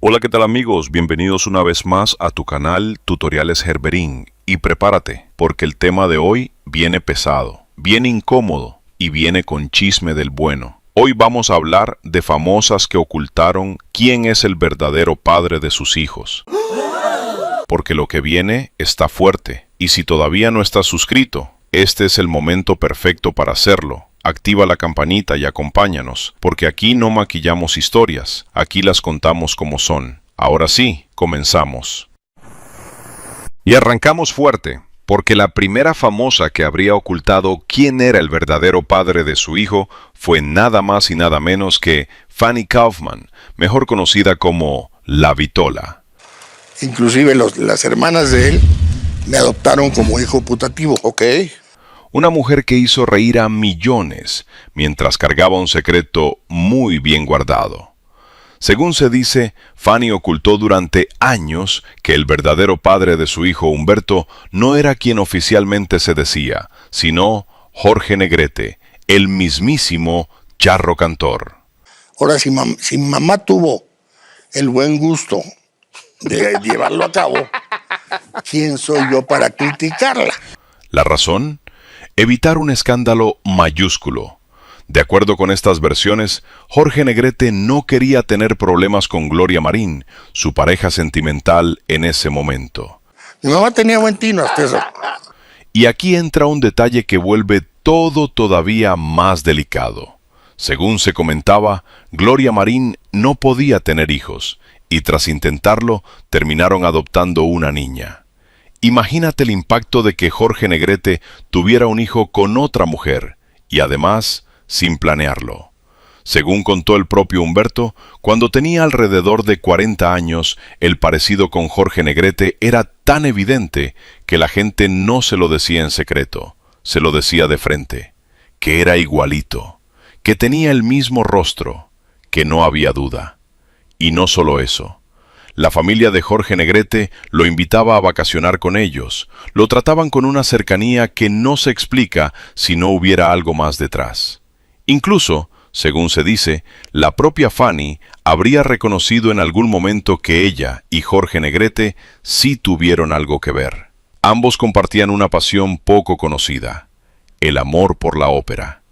Hola, ¿qué tal amigos? Bienvenidos una vez más a tu canal Tutoriales Herberín y prepárate porque el tema de hoy viene pesado, viene incómodo y viene con chisme del bueno. Hoy vamos a hablar de famosas que ocultaron quién es el verdadero padre de sus hijos. Porque lo que viene está fuerte y si todavía no estás suscrito, este es el momento perfecto para hacerlo. Activa la campanita y acompáñanos, porque aquí no maquillamos historias, aquí las contamos como son. Ahora sí, comenzamos. Y arrancamos fuerte, porque la primera famosa que habría ocultado quién era el verdadero padre de su hijo fue nada más y nada menos que Fanny Kaufman, mejor conocida como La Vitola. Inclusive las hermanas de él me adoptaron como hijo putativo. Ok. Una mujer que hizo reír a millones mientras cargaba un secreto muy bien guardado. Según se dice, Fanny ocultó durante años que el verdadero padre de su hijo Humberto no era quien oficialmente se decía, sino Jorge Negrete, el mismísimo Charro Cantor. Ahora, si mamá tuvo el buen gusto de llevarlo a cabo, ¿quién soy yo para criticarla? ¿La razón? Evitar un escándalo mayúsculo. De acuerdo con estas versiones, Jorge Negrete no quería tener problemas con Gloria Marín, su pareja sentimental en ese momento. Mi mamá tenía buen tino hasta eso. Y aquí entra un detalle que vuelve todo todavía más delicado. Según se comentaba, Gloria Marín no podía tener hijos, y tras intentarlo, terminaron adoptando una niña. Imagínate el impacto de que Jorge Negrete tuviera un hijo con otra mujer, y además, sin planearlo. Según contó el propio Humberto, cuando tenía alrededor de 40 años, el parecido con Jorge Negrete era tan evidente que la gente no se lo decía en secreto, se lo decía de frente, que era igualito, que tenía el mismo rostro, que no había duda. Y no solo eso. La familia de Jorge Negrete lo invitaba a vacacionar con ellos, lo trataban con una cercanía que no se explica si no hubiera algo más detrás. Incluso, según se dice, la propia Fanny habría reconocido en algún momento que ella y Jorge Negrete sí tuvieron algo que ver. Ambos compartían una pasión poco conocida, el amor por la ópera.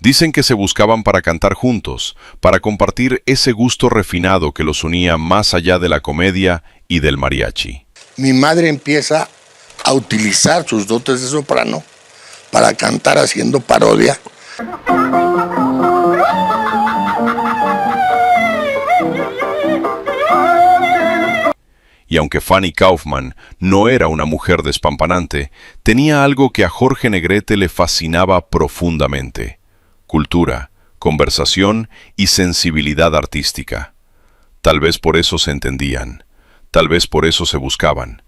Dicen que se buscaban para cantar juntos, para compartir ese gusto refinado que los unía más allá de la comedia y del mariachi. Mi madre empieza a utilizar sus dotes de soprano para cantar haciendo parodia. Y aunque Fanny Kaufman no era una mujer despampanante, tenía algo que a Jorge Negrete le fascinaba profundamente. Cultura, conversación y sensibilidad artística. Tal vez por eso se entendían, tal vez por eso se buscaban,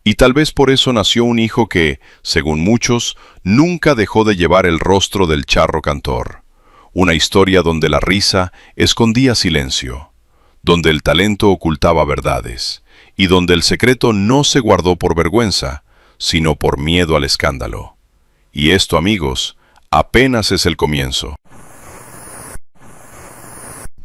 y tal vez por eso nació un hijo que, según muchos, nunca dejó de llevar el rostro del Charro Cantor. Una historia donde la risa escondía silencio, donde el talento ocultaba verdades, y donde el secreto no se guardó por vergüenza, sino por miedo al escándalo. Y esto, amigos, apenas es el comienzo.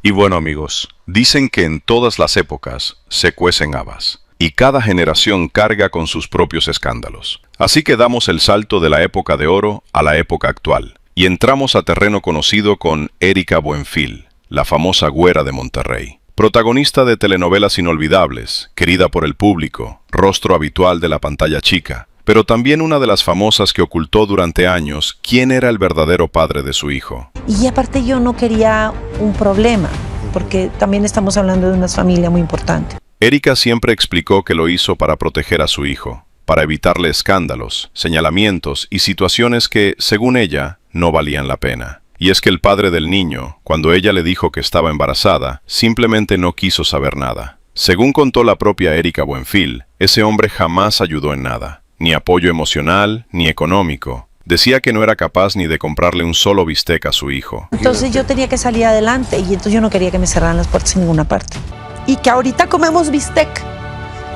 Y bueno amigos, dicen que en todas las épocas se cuecen habas, y cada generación carga con sus propios escándalos. Así que damos el salto de la época de oro a la época actual, y entramos a terreno conocido con Erika Buenfil, la famosa güera de Monterrey. Protagonista de telenovelas inolvidables, querida por el público, rostro habitual de la pantalla chica, pero también una de las famosas que ocultó durante años quién era el verdadero padre de su hijo. Y aparte yo no quería un problema, porque también estamos hablando de una familia muy importante. Erika siempre explicó que lo hizo para proteger a su hijo, para evitarle escándalos, señalamientos y situaciones que, según ella, no valían la pena. Y es que el padre del niño, cuando ella le dijo que estaba embarazada, simplemente no quiso saber nada. Según contó la propia Erika Buenfil, ese hombre jamás ayudó en nada. Ni apoyo emocional, ni económico. Decía que no era capaz ni de comprarle un solo bistec a su hijo. Entonces yo tenía que salir adelante y entonces yo no quería que me cerraran las puertas en ninguna parte. Y que ahorita comemos bistec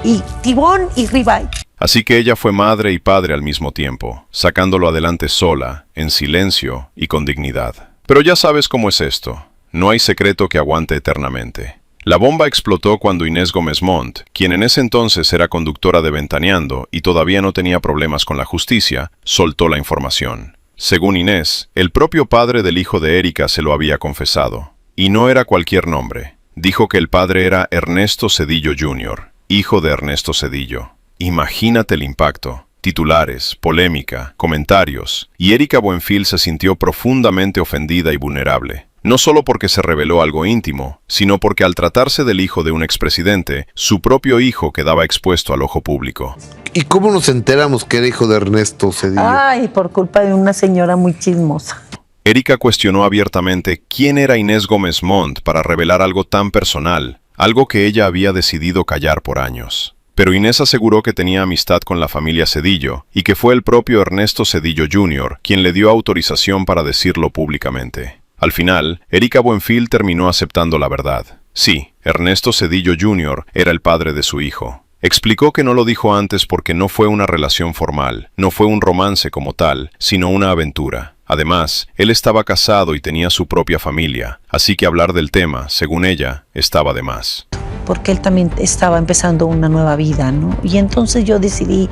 y tibón y ribeye. Así que ella fue madre y padre al mismo tiempo, sacándolo adelante sola, en silencio y con dignidad. Pero ya sabes cómo es esto. No hay secreto que aguante eternamente. La bomba explotó cuando Inés Gómez Montt, quien en ese entonces era conductora de Ventaneando y todavía no tenía problemas con la justicia, soltó la información. Según Inés, el propio padre del hijo de Erika se lo había confesado. Y no era cualquier nombre. Dijo que el padre era Ernesto Zedillo Jr., hijo de Ernesto Zedillo. Imagínate el impacto. Titulares, polémica, comentarios, y Erika Buenfil se sintió profundamente ofendida y vulnerable. No solo porque se reveló algo íntimo, sino porque al tratarse del hijo de un expresidente, su propio hijo quedaba expuesto al ojo público. ¿Y cómo nos enteramos que era hijo de Ernesto Zedillo? Ay, por culpa de una señora muy chismosa. Erika cuestionó abiertamente quién era Inés Gómez Montt para revelar algo tan personal, algo que ella había decidido callar por años. Pero Inés aseguró que tenía amistad con la familia Zedillo y que fue el propio Ernesto Zedillo Jr. quien le dio autorización para decirlo públicamente. Al final, Erika Buenfil terminó aceptando la verdad. Sí, Ernesto Zedillo Jr. era el padre de su hijo. Explicó que no lo dijo antes porque no fue una relación formal, no fue un romance como tal, sino una aventura. Además, él estaba casado y tenía su propia familia, así que hablar del tema, según ella, estaba de más. Porque él también estaba empezando una nueva vida, ¿no? Y entonces yo decidí,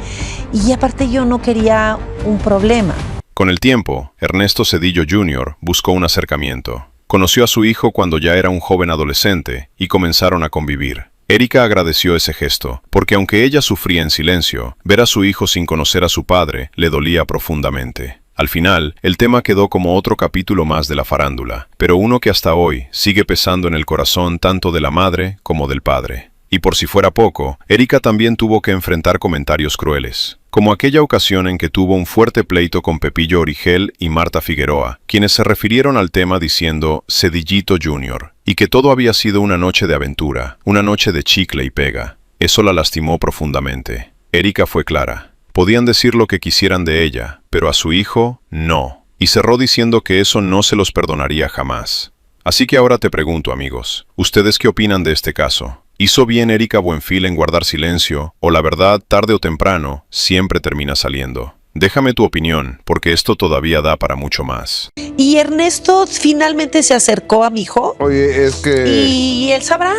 y aparte yo no quería un problema. Con el tiempo, Ernesto Zedillo Jr. buscó un acercamiento. Conoció a su hijo cuando ya era un joven adolescente y comenzaron a convivir. Erika agradeció ese gesto, porque aunque ella sufría en silencio, ver a su hijo sin conocer a su padre le dolía profundamente. Al final, el tema quedó como otro capítulo más de la farándula, pero uno que hasta hoy sigue pesando en el corazón tanto de la madre como del padre. Y por si fuera poco, Erika también tuvo que enfrentar comentarios crueles, como aquella ocasión en que tuvo un fuerte pleito con Pepillo Origel y Marta Figueroa, quienes se refirieron al tema diciendo Zedillito Jr., y que todo había sido una noche de aventura, una noche de chicle y pega. Eso la lastimó profundamente. Erika fue clara. Podían decir lo que quisieran de ella, pero a su hijo, no. Y cerró diciendo que eso no se los perdonaría jamás. Así que ahora te pregunto, amigos, ¿ustedes qué opinan de este caso? ¿Hizo bien Erika Buenfil en guardar silencio, o la verdad, tarde o temprano, siempre termina saliendo? Déjame tu opinión, porque esto todavía da para mucho más. Y Ernesto finalmente se acercó a mi hijo. Oye, es que... Y él sabrá.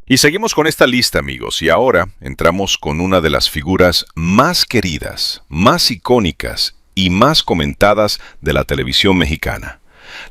Y seguimos con esta lista, amigos, y ahora entramos con una de las figuras más queridas, más icónicas y más comentadas de la televisión mexicana.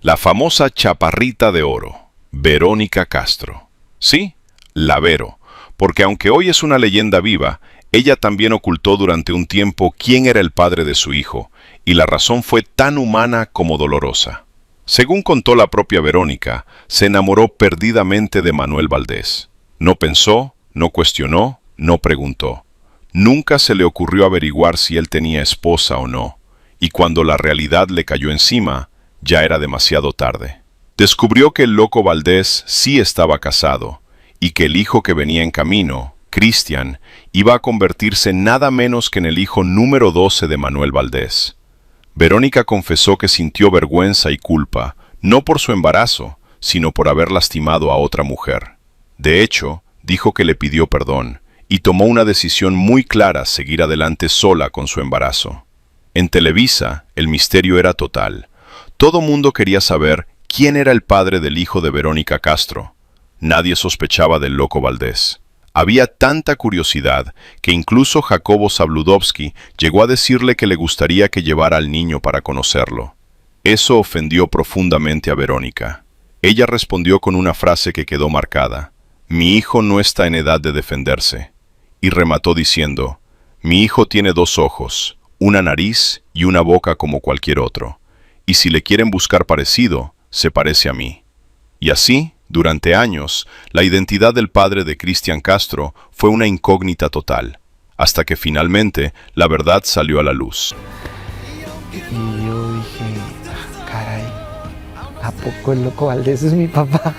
La famosa Chaparrita de Oro, Verónica Castro. Sí, la Vero, porque aunque hoy es una leyenda viva, ella también ocultó durante un tiempo quién era el padre de su hijo, y la razón fue tan humana como dolorosa. Según contó la propia Verónica, se enamoró perdidamente de Manuel Valdés. No pensó, no cuestionó, no preguntó. Nunca se le ocurrió averiguar si él tenía esposa o no, y cuando la realidad le cayó encima, ya era demasiado tarde. Descubrió que el loco Valdés sí estaba casado, y que el hijo que venía en camino, Cristian, iba a convertirse nada menos que en el hijo número 12 de Manuel Valdés. Verónica confesó que sintió vergüenza y culpa, no por su embarazo, sino por haber lastimado a otra mujer. De hecho, dijo que le pidió perdón, y tomó una decisión muy clara: seguir adelante sola con su embarazo. En Televisa, el misterio era total. Todo mundo quería saber quién era el padre del hijo de Verónica Castro. Nadie sospechaba del loco Valdés. Había tanta curiosidad que incluso Jacobo Zabludovsky llegó a decirle que le gustaría que llevara al niño para conocerlo. Eso ofendió profundamente a Verónica. Ella respondió con una frase que quedó marcada: «Mi hijo no está en edad de defenderse», y remató diciendo: «Mi hijo tiene 2 ojos, una nariz y una boca como cualquier otro, y si le quieren buscar parecido, se parece a mí». Y así, durante años, la identidad del padre de Cristian Castro fue una incógnita total, hasta que finalmente la verdad salió a la luz. Y yo dije, caray, ¿a poco el loco Valdés es mi papá?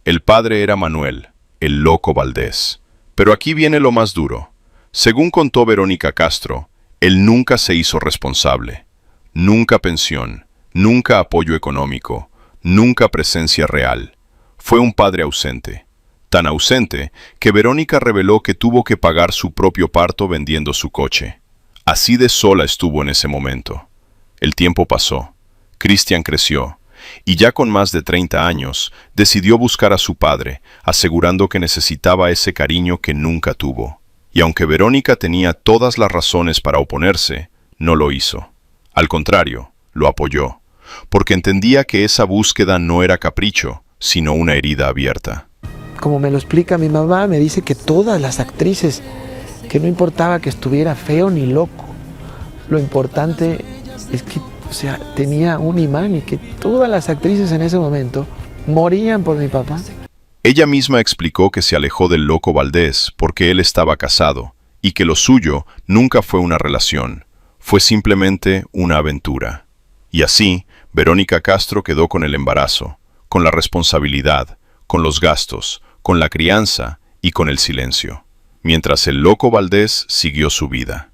El padre era Manuel, el loco Valdés. Pero aquí viene lo más duro. Según contó Verónica Castro, él nunca se hizo responsable. Nunca pensión, nunca apoyo económico, nunca presencia real. Fue un padre ausente. Tan ausente que Verónica reveló que tuvo que pagar su propio parto vendiendo su coche. Así de sola estuvo en ese momento. El tiempo pasó. Cristian creció. y ya con más de 30 años, decidió buscar a su padre, asegurando que necesitaba ese cariño que nunca tuvo. Y aunque Verónica tenía todas las razones para oponerse, no lo hizo. Al contrario, lo apoyó, porque entendía que esa búsqueda no era capricho, sino una herida abierta. Como me lo explica mi mamá, me dice que todas las actrices, que no importaba que estuviera feo ni loco, lo importante es que, tenía un imán y que todas las actrices en ese momento morían por mi papá. Ella misma explicó que se alejó del loco Valdés porque él estaba casado y que lo suyo nunca fue una relación, fue simplemente una aventura. Y así, Verónica Castro quedó con el embarazo, con la responsabilidad, con los gastos, con la crianza y con el silencio, mientras el loco Valdés siguió su vida.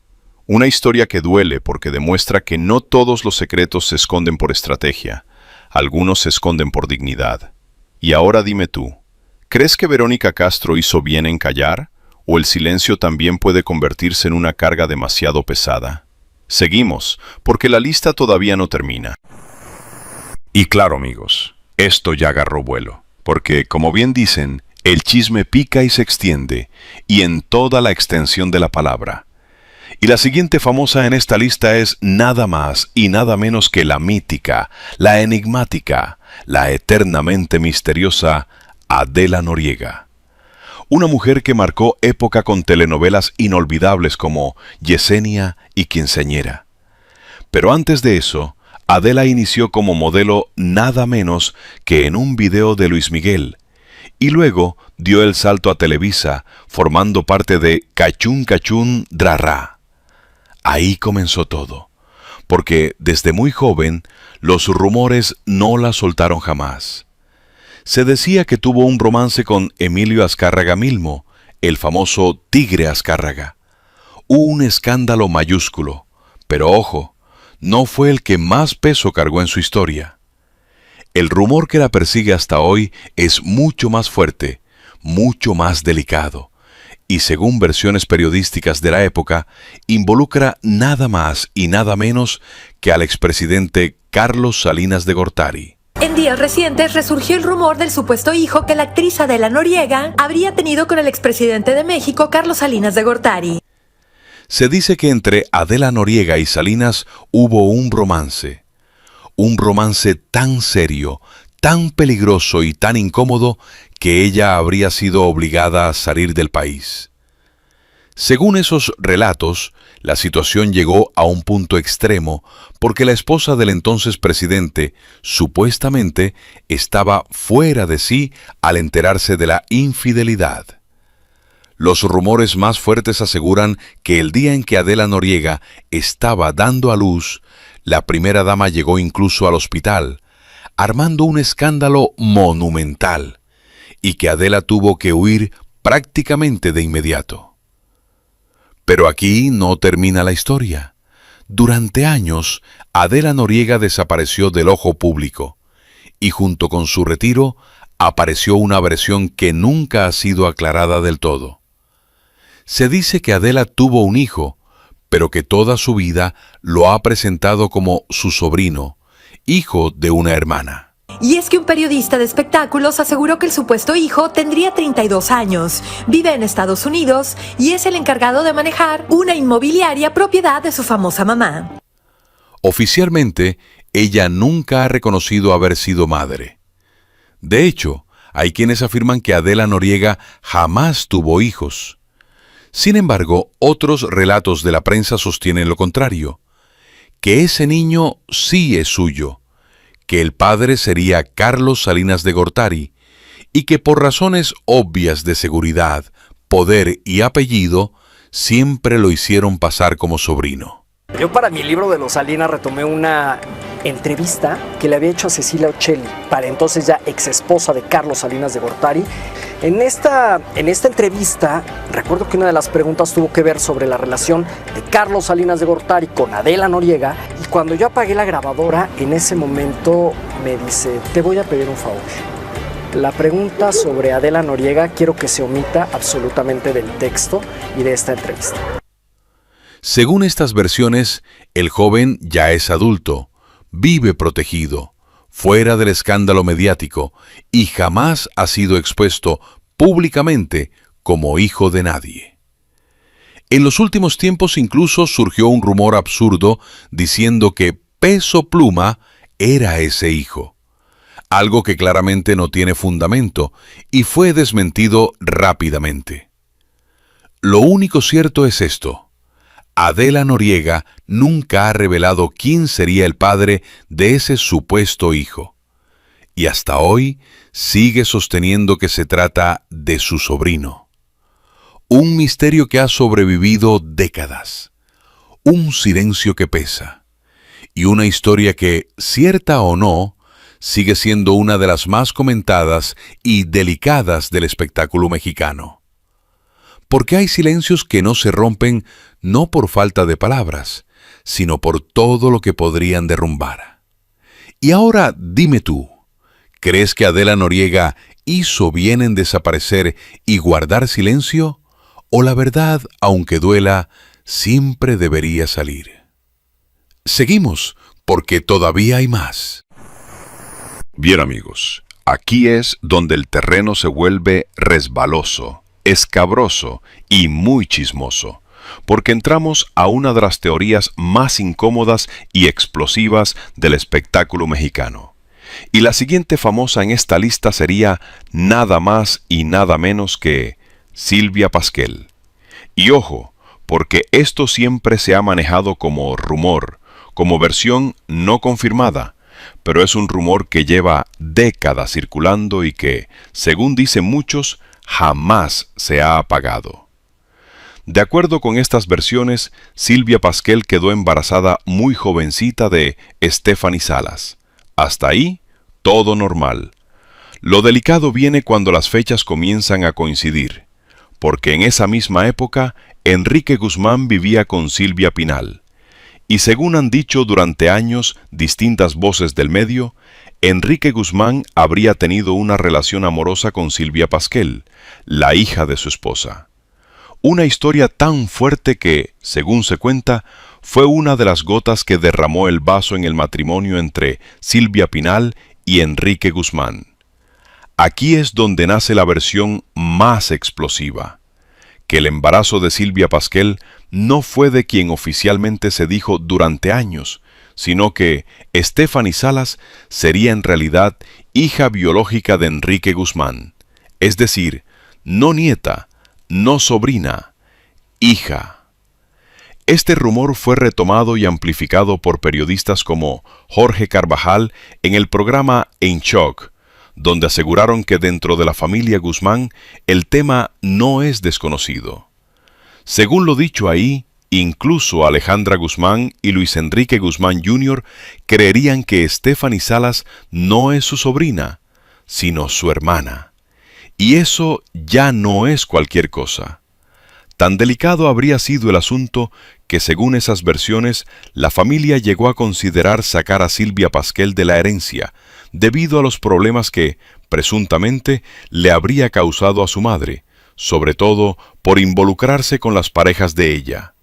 Una historia que duele porque demuestra que no todos los secretos se esconden por estrategia, algunos se esconden por dignidad. Y ahora dime tú, ¿crees que Verónica Castro hizo bien en callar? ¿O el silencio también puede convertirse en una carga demasiado pesada? Seguimos, porque la lista todavía no termina. Y claro, amigos, esto ya agarró vuelo, porque, como bien dicen, el chisme pica y se extiende, y en toda la extensión de la palabra. Y la siguiente famosa en esta lista es nada más y nada menos que la mítica, la enigmática, la eternamente misteriosa Adela Noriega. Una mujer que marcó época con telenovelas inolvidables como Yesenia y Quinceañera. Pero antes de eso, Adela inició como modelo nada menos que en un video de Luis Miguel, y luego dio el salto a Televisa, formando parte de Cachún Cachún Drarrá. Ahí comenzó todo, porque desde muy joven los rumores no la soltaron jamás. Se decía que tuvo un romance con Emilio Azcárraga Milmo, el famoso Tigre Azcárraga. Un escándalo mayúsculo, pero ojo, no fue el que más peso cargó en su historia. El rumor que la persigue hasta hoy es mucho más fuerte, mucho más delicado, y según versiones periodísticas de la época, involucra nada más y nada menos que al expresidente Carlos Salinas de Gortari. En días recientes resurgió el rumor del supuesto hijo que la actriz Adela Noriega habría tenido con el expresidente de México, Carlos Salinas de Gortari. Se dice que entre Adela Noriega y Salinas hubo un romance tan serio, tan peligroso y tan incómodo que ella habría sido obligada a salir del país. Según esos relatos, la situación llegó a un punto extremo porque la esposa del entonces presidente supuestamente estaba fuera de sí al enterarse de la infidelidad. Los rumores más fuertes aseguran que el día en que Adela Noriega estaba dando a luz, la primera dama llegó incluso al hospital, armando un escándalo monumental, y que Adela tuvo que huir prácticamente de inmediato. Pero aquí no termina la historia. Durante años, Adela Noriega desapareció del ojo público, y junto con su retiro, apareció una versión que nunca ha sido aclarada del todo. Se dice que Adela tuvo un hijo, pero que toda su vida lo ha presentado como su sobrino, hijo de una hermana. Y es que un periodista de espectáculos aseguró que el supuesto hijo tendría 32 años, vive en Estados Unidos y es el encargado de manejar una inmobiliaria propiedad de su famosa mamá. Oficialmente, ella nunca ha reconocido haber sido madre. De hecho, hay quienes afirman que Adela Noriega jamás tuvo hijos. Sin embargo, otros relatos de la prensa sostienen lo contrario, que ese niño sí es suyo, que el padre sería Carlos Salinas de Gortari y que por razones obvias de seguridad, poder y apellido, siempre lo hicieron pasar como sobrino. Yo para mi libro de los Salinas retomé una entrevista que le había hecho a Cecilia Ocelli, para entonces ya ex esposa de Carlos Salinas de Gortari. En esta entrevista, recuerdo que una de las preguntas tuvo que ver sobre la relación de Carlos Salinas de Gortari con Adela Noriega, y cuando yo apagué la grabadora, en ese momento me dice: te voy a pedir un favor. La pregunta sobre Adela Noriega quiero que se omita absolutamente del texto y de esta entrevista. Según estas versiones, el joven ya es adulto, vive protegido, fuera del escándalo mediático, y jamás ha sido expuesto públicamente como hijo de nadie. En los últimos tiempos incluso surgió un rumor absurdo diciendo que Peso Pluma era ese hijo, algo que claramente no tiene fundamento y fue desmentido rápidamente. Lo único cierto es esto: Adela Noriega nunca ha revelado quién sería el padre de ese supuesto hijo, y hasta hoy sigue sosteniendo que se trata de su sobrino. Un misterio que ha sobrevivido décadas, un silencio que pesa, y una historia que, cierta o no, sigue siendo una de las más comentadas y delicadas del espectáculo mexicano. Porque hay silencios que no se rompen no por falta de palabras, sino por todo lo que podrían derrumbar. Y ahora dime tú, ¿crees que Adela Noriega hizo bien en desaparecer y guardar silencio? ¿O la verdad, aunque duela, siempre debería salir? Seguimos, porque todavía hay más. Bien, amigos, aquí es donde el terreno se vuelve resbaloso, escabroso y muy chismoso, porque entramos a una de las teorías más incómodas y explosivas del espectáculo mexicano. Y la siguiente famosa en esta lista sería nada más y nada menos que Silvia Pasquel. Y ojo, porque esto siempre se ha manejado como rumor, como versión no confirmada, pero es un rumor que lleva décadas circulando y que, según dicen muchos, jamás se ha apagado. De acuerdo con estas versiones, Silvia Pasquel quedó embarazada muy jovencita de Stephanie Salas. Hasta ahí, todo normal. Lo delicado viene cuando las fechas comienzan a coincidir, porque en esa misma época, Enrique Guzmán vivía con Silvia Pinal. Y según han dicho durante años distintas voces del medio, Enrique Guzmán habría tenido una relación amorosa con Silvia Pasquel, la hija de su esposa. Una historia tan fuerte que, según se cuenta, fue una de las gotas que derramó el vaso en el matrimonio entre Silvia Pinal y Enrique Guzmán. Aquí es donde nace la versión más explosiva, que el embarazo de Silvia Pasquel no fue de quien oficialmente se dijo durante años, sino que Stephanie Salas sería en realidad hija biológica de Enrique Guzmán, es decir, no nieta, no sobrina, hija. Este rumor fue retomado y amplificado por periodistas como Jorge Carvajal en el programa En Shock, donde aseguraron que dentro de la familia Guzmán el tema no es desconocido. Según lo dicho ahí, incluso Alejandra Guzmán y Luis Enrique Guzmán Jr. creerían que Stephanie Salas no es su sobrina, sino su hermana. Y eso ya no es cualquier cosa. Tan delicado habría sido el asunto que, según esas versiones, la familia llegó a considerar sacar a Silvia Pasquel de la herencia, debido a los problemas que, presuntamente, le habría causado a su madre, sobre todo por involucrarse con las parejas de ella.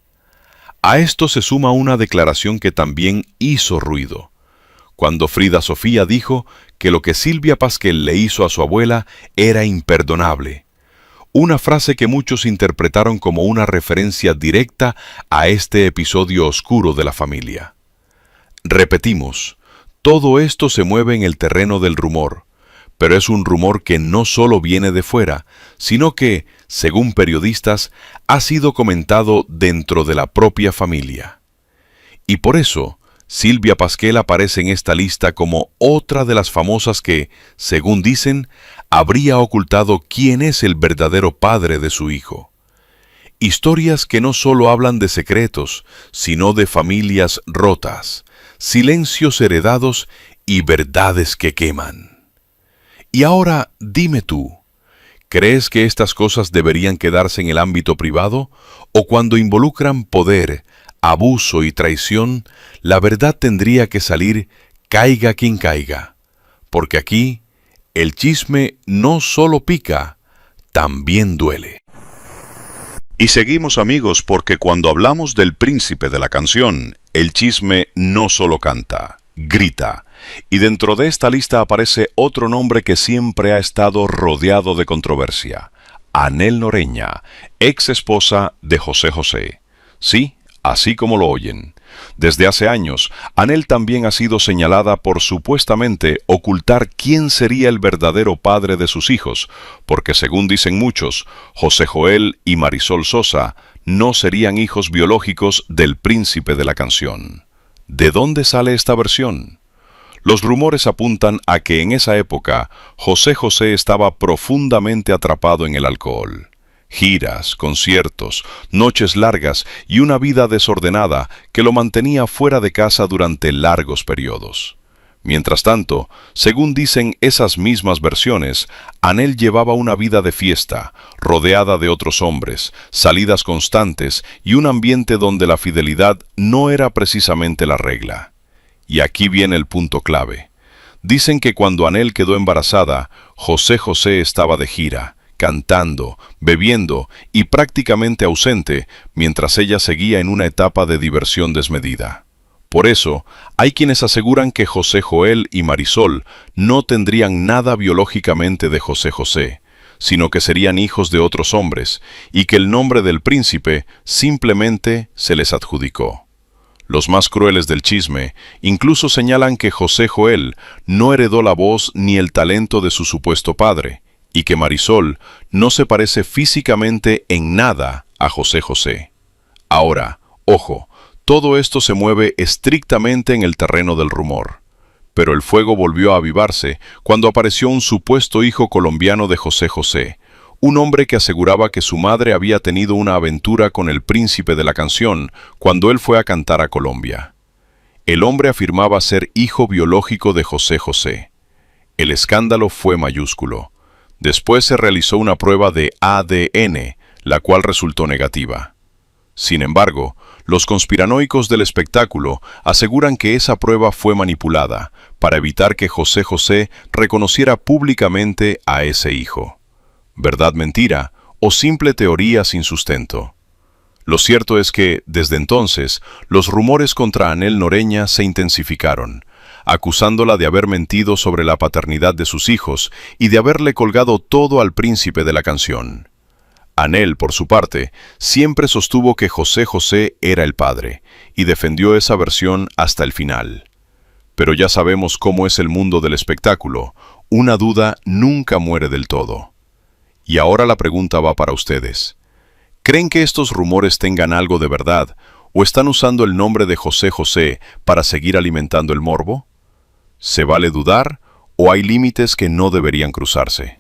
A esto se suma una declaración que también hizo ruido, cuando Frida Sofía dijo que lo que Silvia Pasquel le hizo a su abuela era imperdonable, una frase que muchos interpretaron como una referencia directa a este episodio oscuro de la familia. Repetimos, todo esto se mueve en el terreno del rumor, pero es un rumor que no solo viene de fuera, sino que, según periodistas, ha sido comentado dentro de la propia familia. Y por eso, Silvia Pasquel aparece en esta lista como otra de las famosas que, según dicen, habría ocultado quién es el verdadero padre de su hijo. Historias que no solo hablan de secretos, sino de familias rotas, silencios heredados y verdades que queman. Y ahora dime tú, ¿crees que estas cosas deberían quedarse en el ámbito privado o cuando involucran poder, abuso y traición, la verdad tendría que salir caiga quien caiga? Porque aquí el chisme no solo pica, también duele. Y seguimos, amigos, porque cuando hablamos del príncipe de la canción, el chisme no solo canta, grita. Y dentro de esta lista aparece otro nombre que siempre ha estado rodeado de controversia. Anhel Noreña, ex esposa de José José. Sí, así como lo oyen. Desde hace años, Anhel también ha sido señalada por supuestamente ocultar quién sería el verdadero padre de sus hijos, porque según dicen muchos, José Joel y Marisol Sosa no serían hijos biológicos del príncipe de la canción. ¿De dónde sale esta versión? Los rumores apuntan a que en esa época José José estaba profundamente atrapado en el alcohol. Giras, conciertos, noches largas y una vida desordenada que lo mantenía fuera de casa durante largos periodos. Mientras tanto, según dicen esas mismas versiones, Anhel llevaba una vida de fiesta, rodeada de otros hombres, salidas constantes y un ambiente donde la fidelidad no era precisamente la regla. Y aquí viene el punto clave. Dicen que cuando Anhel quedó embarazada, José José estaba de gira, cantando, bebiendo y prácticamente ausente, mientras ella seguía en una etapa de diversión desmedida. Por eso, hay quienes aseguran que José Joel y Marisol no tendrían nada biológicamente de José José, sino que serían hijos de otros hombres, y que el nombre del príncipe simplemente se les adjudicó. Los más crueles del chisme incluso señalan que José Joel no heredó la voz ni el talento de su supuesto padre, y que Marisol no se parece físicamente en nada a José José. Ahora, ojo, todo esto se mueve estrictamente en el terreno del rumor. Pero el fuego volvió a avivarse cuando apareció un supuesto hijo colombiano de José José, un hombre que aseguraba que su madre había tenido una aventura con el príncipe de la canción cuando él fue a cantar a Colombia. El hombre afirmaba ser hijo biológico de José José. El escándalo fue mayúsculo. Después se realizó una prueba de ADN, la cual resultó negativa. Sin embargo, los conspiranoicos del espectáculo aseguran que esa prueba fue manipulada para evitar que José José reconociera públicamente a ese hijo. ¿Verdad, mentira o simple teoría sin sustento? Lo cierto es que, desde entonces, los rumores contra Anhel Noreña se intensificaron, acusándola de haber mentido sobre la paternidad de sus hijos y de haberle colgado todo al príncipe de la canción. Anhel, por su parte, siempre sostuvo que José José era el padre, y defendió esa versión hasta el final. Pero ya sabemos cómo es el mundo del espectáculo, una duda nunca muere del todo. Y ahora la pregunta va para ustedes. ¿Creen que estos rumores tengan algo de verdad, o están usando el nombre de José José para seguir alimentando el morbo? ¿Se vale dudar, o hay límites que no deberían cruzarse?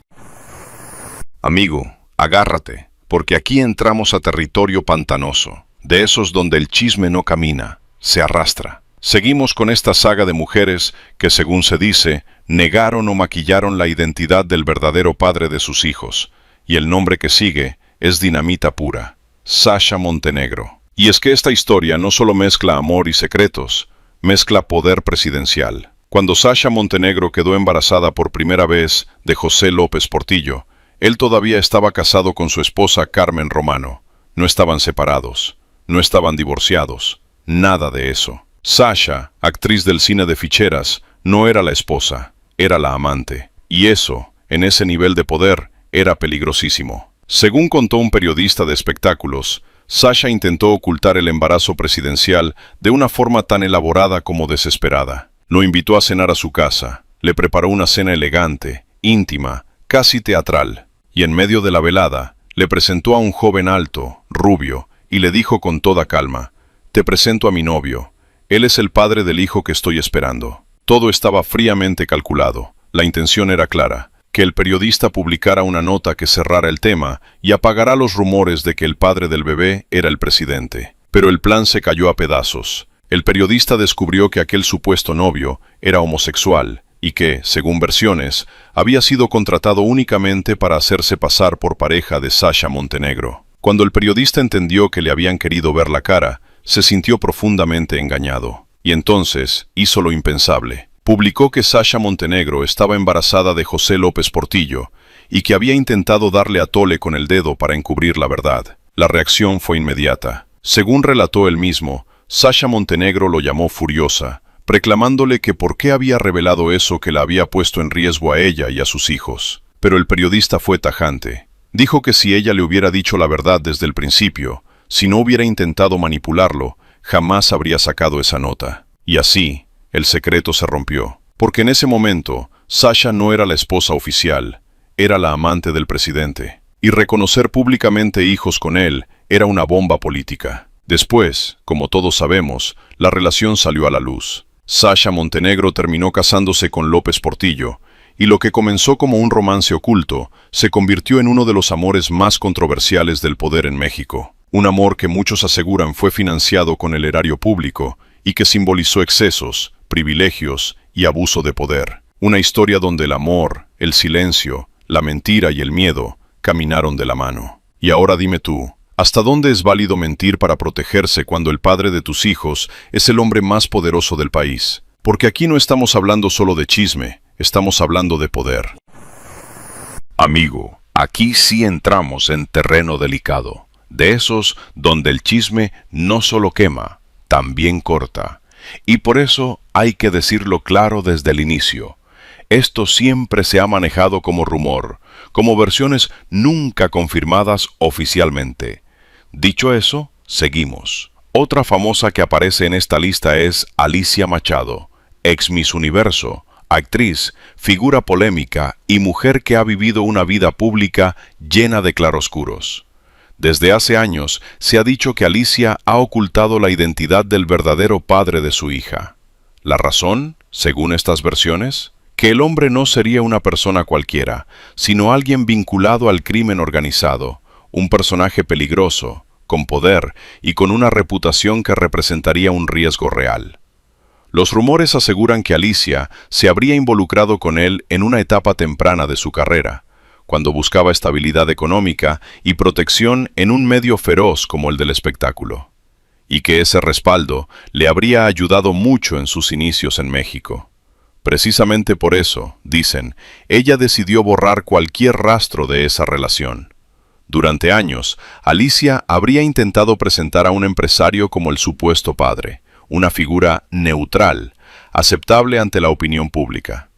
Amigo, agárrate, porque aquí entramos a territorio pantanoso, de esos donde el chisme no camina, se arrastra. Seguimos con esta saga de mujeres que, según se dice, negaron o maquillaron la identidad del verdadero padre de sus hijos, y el nombre que sigue es dinamita pura, Sasha Montenegro. Y es que esta historia no solo mezcla amor y secretos, mezcla poder presidencial. Cuando Sasha Montenegro quedó embarazada por primera vez de José López Portillo, él todavía estaba casado con su esposa Carmen Romano. No estaban separados, no estaban divorciados, nada de eso. Sasha, actriz del cine de ficheras, no era la esposa, era la amante. Y eso, en ese nivel de poder, era peligrosísimo. Según contó un periodista de espectáculos, Sasha intentó ocultar el embarazo presidencial de una forma tan elaborada como desesperada. Lo invitó a cenar a su casa, le preparó una cena elegante, íntima, casi teatral. Y en medio de la velada, le presentó a un joven alto, rubio, y le dijo con toda calma: «Te presento a mi novio. Él es el padre del hijo que estoy esperando». Todo estaba fríamente calculado. La intención era clara: que el periodista publicara una nota que cerrara el tema y apagara los rumores de que el padre del bebé era el presidente. Pero el plan se cayó a pedazos. El periodista descubrió que aquel supuesto novio era homosexual, y que, según versiones, había sido contratado únicamente para hacerse pasar por pareja de Sasha Montenegro. Cuando el periodista entendió que le habían querido ver la cara, se sintió profundamente engañado. Y entonces hizo lo impensable. Publicó que Sasha Montenegro estaba embarazada de José López Portillo y que había intentado darle a tole con el dedo para encubrir la verdad. La reacción fue inmediata. Según relató él mismo, Sasha Montenegro lo llamó furiosa, reclamándole que por qué había revelado eso que la había puesto en riesgo a ella y a sus hijos. Pero el periodista fue tajante. Dijo que si ella le hubiera dicho la verdad desde el principio, si no hubiera intentado manipularlo, jamás habría sacado esa nota. Y así, el secreto se rompió. Porque en ese momento, Sasha no era la esposa oficial, era la amante del presidente. Y reconocer públicamente hijos con él era una bomba política. Después, como todos sabemos, la relación salió a la luz. Sasha Montenegro terminó casándose con López Portillo, y lo que comenzó como un romance oculto se convirtió en uno de los amores más controversiales del poder en México. Un amor que muchos aseguran fue financiado con el erario público y que simbolizó excesos, privilegios y abuso de poder. Una historia donde el amor, el silencio, la mentira y el miedo caminaron de la mano. Y ahora dime tú, ¿hasta dónde es válido mentir para protegerse cuando el padre de tus hijos es el hombre más poderoso del país? Porque aquí no estamos hablando solo de chisme, estamos hablando de poder. Amigo, aquí sí entramos en terreno delicado, de esos donde el chisme no solo quema, también corta. Y por eso hay que decirlo claro desde el inicio. Esto siempre se ha manejado como rumor, como versiones nunca confirmadas oficialmente. Dicho eso, seguimos. Otra famosa que aparece en esta lista es Alicia Machado, ex Miss Universo, actriz, figura polémica y mujer que ha vivido una vida pública llena de claroscuros. Desde hace años se ha dicho que Alicia ha ocultado la identidad del verdadero padre de su hija. ¿La razón, según estas versiones? Que el hombre no sería una persona cualquiera, sino alguien vinculado al crimen organizado, un personaje peligroso, con poder y con una reputación que representaría un riesgo real. Los rumores aseguran que Alicia se habría involucrado con él en una etapa temprana de su carrera, cuando buscaba estabilidad económica y protección en un medio feroz como el del espectáculo, y que ese respaldo le habría ayudado mucho en sus inicios en México. Precisamente por eso, dicen, ella decidió borrar cualquier rastro de esa relación. Durante años, Alicia habría intentado presentar a un empresario como el supuesto padre, una figura neutral, aceptable ante la opinión pública.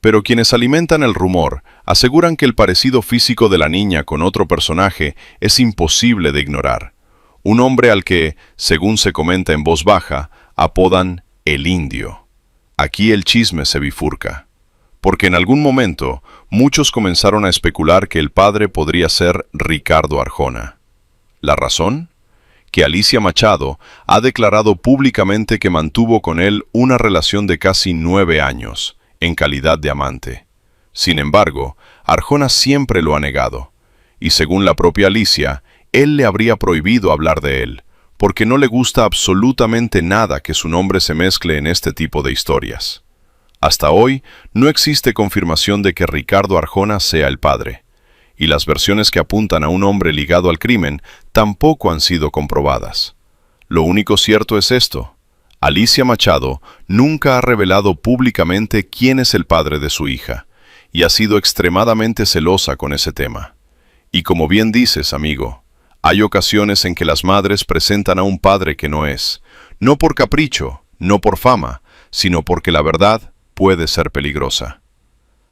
Pero quienes alimentan el rumor aseguran que el parecido físico de la niña con otro personaje es imposible de ignorar. Un hombre al que, según se comenta en voz baja, apodan el Indio. Aquí el chisme se bifurca, porque en algún momento muchos comenzaron a especular que el padre podría ser Ricardo Arjona. ¿La razón? Que Alicia Machado ha declarado públicamente que mantuvo con él una relación de casi 9 años, en calidad de amante. Sin embargo, Arjona siempre lo ha negado, y según la propia Alicia, él le habría prohibido hablar de él, porque no le gusta absolutamente nada que su nombre se mezcle en este tipo de historias. Hasta hoy, no existe confirmación de que Ricardo Arjona sea el padre, y las versiones que apuntan a un hombre ligado al crimen tampoco han sido comprobadas. Lo único cierto es esto: Alicia Machado nunca ha revelado públicamente quién es el padre de su hija, y ha sido extremadamente celosa con ese tema. Y como bien dices, amigo, hay ocasiones en que las madres presentan a un padre que no es, no por capricho, no por fama, sino porque la verdad puede ser peligrosa.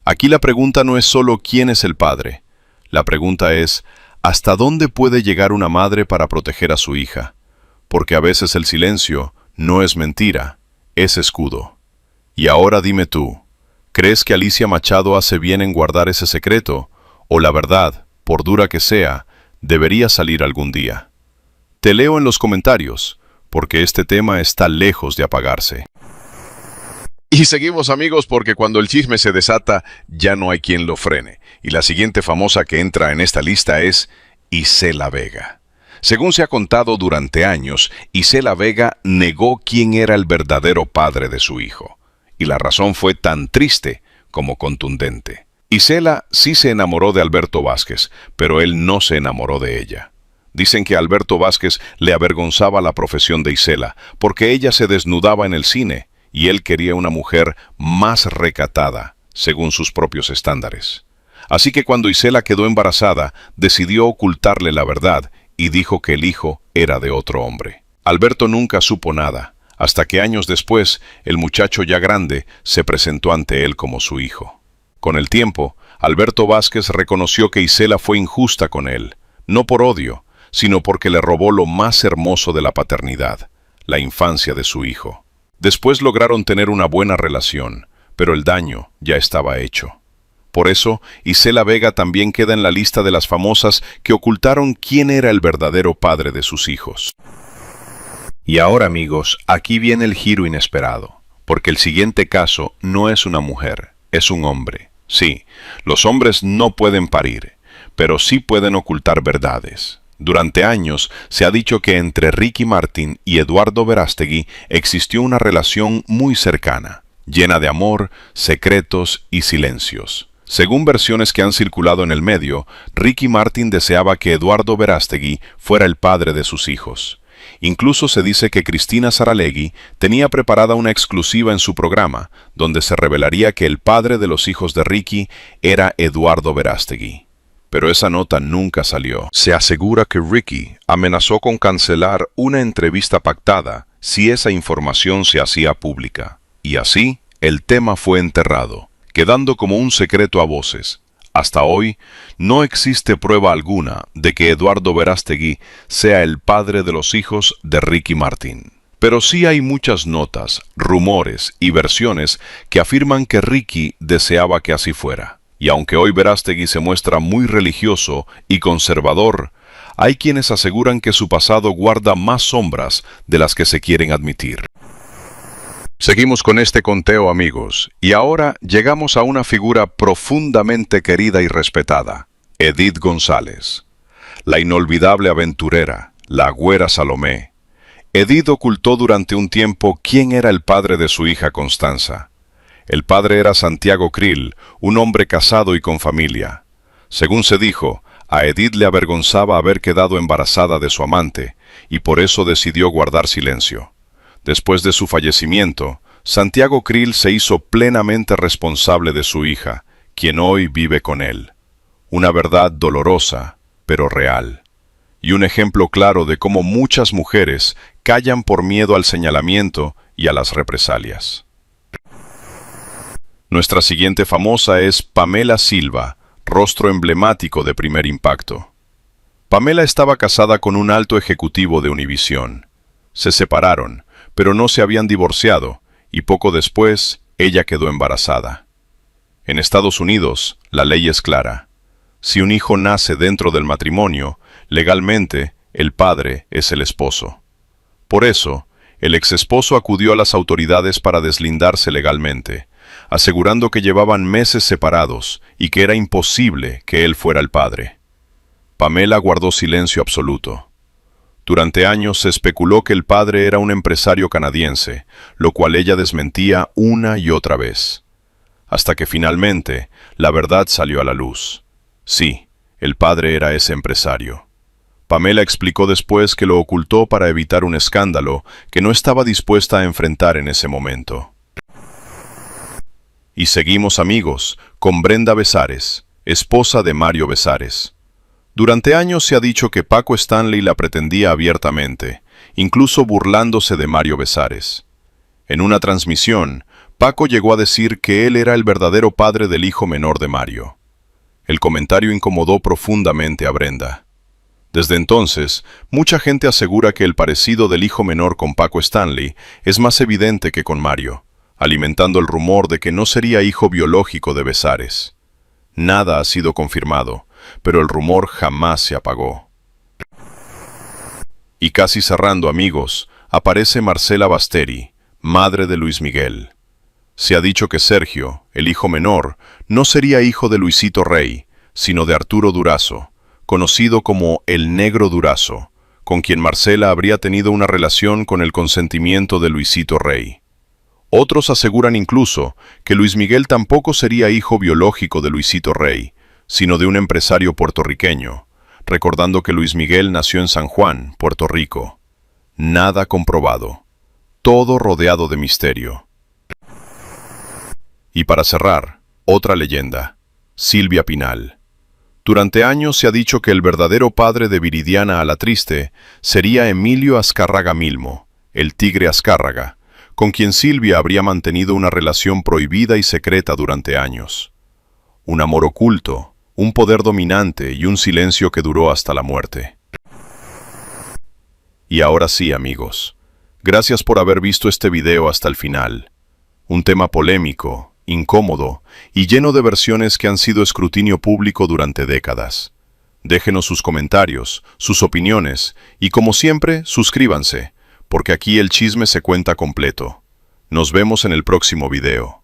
Aquí la pregunta no es solo quién es el padre, la pregunta es ¿hasta dónde puede llegar una madre para proteger a su hija? Porque a veces el silencio no es mentira, es escudo. Y ahora dime tú, ¿crees que Alicia Machado hace bien en guardar ese secreto? ¿O la verdad, por dura que sea, debería salir algún día? Te leo en los comentarios, porque este tema está lejos de apagarse. Y seguimos, amigos, porque cuando el chisme se desata, ya no hay quien lo frene. Y la siguiente famosa que entra en esta lista es Isela Vega. Según se ha contado durante años, Isela Vega negó quién era el verdadero padre de su hijo. Y la razón fue tan triste como contundente. Isela sí se enamoró de Alberto Vázquez, pero él no se enamoró de ella. Dicen que a Alberto Vázquez le avergonzaba la profesión de Isela, porque ella se desnudaba en el cine, y él quería una mujer más recatada, según sus propios estándares. Así que cuando Isela quedó embarazada, decidió ocultarle la verdad y dijo que el hijo era de otro hombre. Alberto nunca supo nada, hasta que años después el muchacho ya grande se presentó ante él como su hijo. Con el tiempo, Alberto Vázquez reconoció que Isela fue injusta con él, no por odio, sino porque le robó lo más hermoso de la paternidad, la infancia de su hijo. Después lograron tener una buena relación, pero el daño ya estaba hecho. Por eso, Isela Vega también queda en la lista de las famosas que ocultaron quién era el verdadero padre de sus hijos. Y ahora, amigos, aquí viene el giro inesperado, porque el siguiente caso no es una mujer, es un hombre. Sí, los hombres no pueden parir, pero sí pueden ocultar verdades. Durante años se ha dicho que entre Ricky Martin y Eduardo Verástegui existió una relación muy cercana, llena de amor, secretos y silencios. Según versiones que han circulado en el medio, Ricky Martin deseaba que Eduardo Verástegui fuera el padre de sus hijos. Incluso se dice que Cristina Saralegui tenía preparada una exclusiva en su programa, donde se revelaría que el padre de los hijos de Ricky era Eduardo Verástegui. Pero esa nota nunca salió. Se asegura que Ricky amenazó con cancelar una entrevista pactada si esa información se hacía pública. Y así, el tema fue enterrado, quedando como un secreto a voces. Hasta hoy, no existe prueba alguna de que Eduardo Verástegui sea el padre de los hijos de Ricky Martin. Pero sí hay muchas notas, rumores y versiones que afirman que Ricky deseaba que así fuera. Y aunque hoy Verástegui se muestra muy religioso y conservador, hay quienes aseguran que su pasado guarda más sombras de las que se quieren admitir. Seguimos con este conteo, amigos, y ahora llegamos a una figura profundamente querida y respetada, Edith González. La inolvidable aventurera, la güera Salomé. Edith ocultó durante un tiempo quién era el padre de su hija Constanza. El padre era Santiago Krill, un hombre casado y con familia. Según se dijo, a Edith le avergonzaba haber quedado embarazada de su amante, y por eso decidió guardar silencio. Después de su fallecimiento, Santiago Krill se hizo plenamente responsable de su hija, quien hoy vive con él. Una verdad dolorosa, pero real. Y un ejemplo claro de cómo muchas mujeres callan por miedo al señalamiento y a las represalias. Nuestra siguiente famosa es Pamela Silva, rostro emblemático de Primer Impacto. Pamela estaba casada con un alto ejecutivo de Univisión. Se separaron, pero no se habían divorciado, y poco después ella quedó embarazada. En Estados Unidos, la ley es clara. Si un hijo nace dentro del matrimonio, legalmente, el padre es el esposo. Por eso, el exesposo acudió a las autoridades para deslindarse legalmente, asegurando que llevaban meses separados y que era imposible que él fuera el padre. Pamela guardó silencio absoluto. Durante años se especuló que el padre era un empresario canadiense, lo cual ella desmentía una y otra vez. Hasta que finalmente la verdad salió a la luz. Sí, el padre era ese empresario. Pamela explicó después que lo ocultó para evitar un escándalo que no estaba dispuesta a enfrentar en ese momento. Y seguimos, amigos, con Brenda Besares, esposa de Mario Besares. Durante años se ha dicho que Paco Stanley la pretendía abiertamente, incluso burlándose de Mario Besares. En una transmisión, Paco llegó a decir que él era el verdadero padre del hijo menor de Mario. El comentario incomodó profundamente a Brenda. Desde entonces, mucha gente asegura que el parecido del hijo menor con Paco Stanley es más evidente que con Mario, alimentando el rumor de que no sería hijo biológico de Besares. Nada ha sido confirmado, pero el rumor jamás se apagó. Y casi cerrando, amigos, aparece Marcela Basteri, madre de Luis Miguel. Se ha dicho que Sergio, el hijo menor, no sería hijo de Luisito Rey, sino de Arturo Durazo, conocido como el Negro Durazo, con quien Marcela habría tenido una relación con el consentimiento de Luisito Rey. Otros aseguran incluso que Luis Miguel tampoco sería hijo biológico de Luisito Rey, sino de un empresario puertorriqueño, recordando que Luis Miguel nació en San Juan, Puerto Rico. Nada comprobado. Todo rodeado de misterio. Y para cerrar, otra leyenda. Silvia Pinal. Durante años se ha dicho que el verdadero padre de Viridiana Alatriste sería Emilio Azcárraga Milmo, el Tigre Azcárraga, con quien Silvia habría mantenido una relación prohibida y secreta durante años. Un amor oculto, un poder dominante y un silencio que duró hasta la muerte. Y ahora sí, amigos. Gracias por haber visto este video hasta el final. Un tema polémico, incómodo y lleno de versiones que han sido escrutinio público durante décadas. Déjenos sus comentarios, sus opiniones y, como siempre, suscríbanse, porque aquí el chisme se cuenta completo. Nos vemos en el próximo video.